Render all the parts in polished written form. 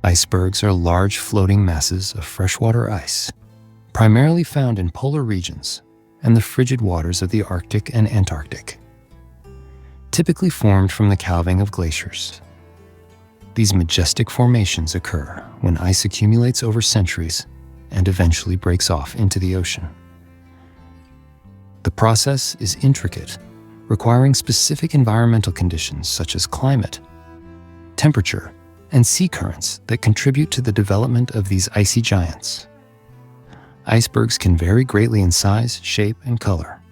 Icebergs are large floating masses of freshwater ice, primarily found in polar regions and the frigid waters of the Arctic and Antarctic, typically formed from the calving of glaciers. These majestic formations occur when ice accumulates over centuries and eventually breaks off into the ocean. The process is intricate, requiring specific environmental conditions such as climate, temperature, and sea currents that contribute to the development of these icy giants. Icebergs can vary greatly in size, shape, and color,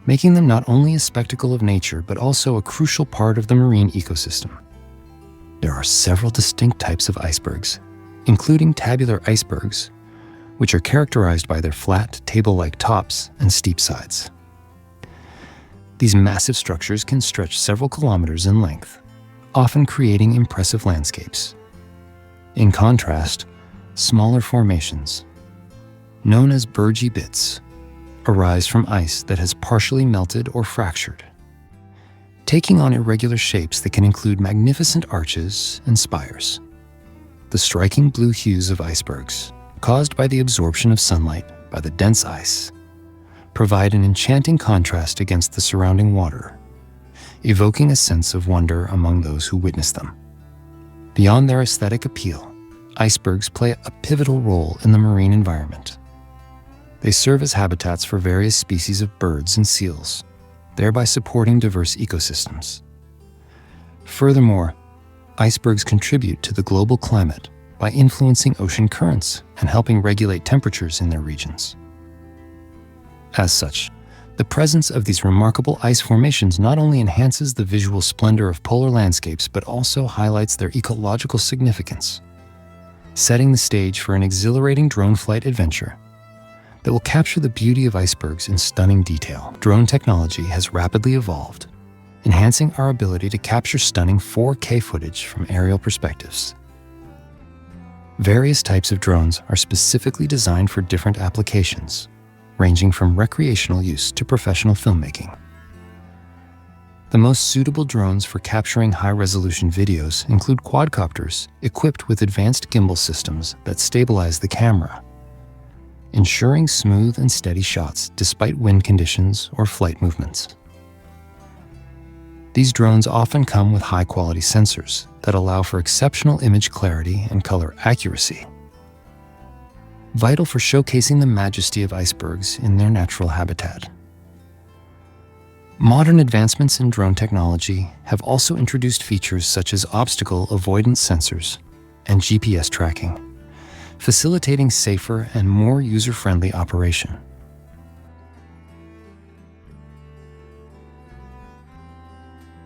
making them not only a spectacle of nature but also a crucial part of the marine ecosystem. There are several distinct types of icebergs, including tabular icebergs, which are characterized by their flat, table-like tops and steep sides. These massive structures can stretch several kilometers in length, often creating impressive landscapes. In contrast, smaller formations, known as bergy bits, arise from ice that has partially melted or fractured, taking on irregular shapes that can include magnificent arches and spires. The striking blue hues of icebergs, caused by the absorption of sunlight by the dense ice, provide an enchanting contrast against the surrounding water, evoking a sense of wonder among those who witness them. Beyond their aesthetic appeal, icebergs play a pivotal role in the marine environment. They serve as habitats for various species of birds and seals, thereby supporting diverse ecosystems. Furthermore, icebergs contribute to the global climate by influencing ocean currents and helping regulate temperatures in their regions. As such, the presence of these remarkable ice formations not only enhances the visual splendor of polar landscapes but also highlights their ecological significance, setting the stage for an exhilarating drone flight adventure that will capture the beauty of icebergs in stunning detail. Drone technology has rapidly evolved, enhancing our ability to capture stunning 4K footage from aerial perspectives. Various types of drones are specifically designed for different applications, ranging from recreational use to professional filmmaking. The most suitable drones for capturing high-resolution videos include quadcopters equipped with advanced gimbal systems that stabilize the camera, ensuring smooth and steady shots despite wind conditions or flight movements. These drones often come with high-quality sensors that allow for exceptional image clarity and color accuracy, vital for showcasing the majesty of icebergs in their natural habitat. Modern advancements in drone technology have also introduced features such as obstacle avoidance sensors and GPS tracking, facilitating safer and more user-friendly operation.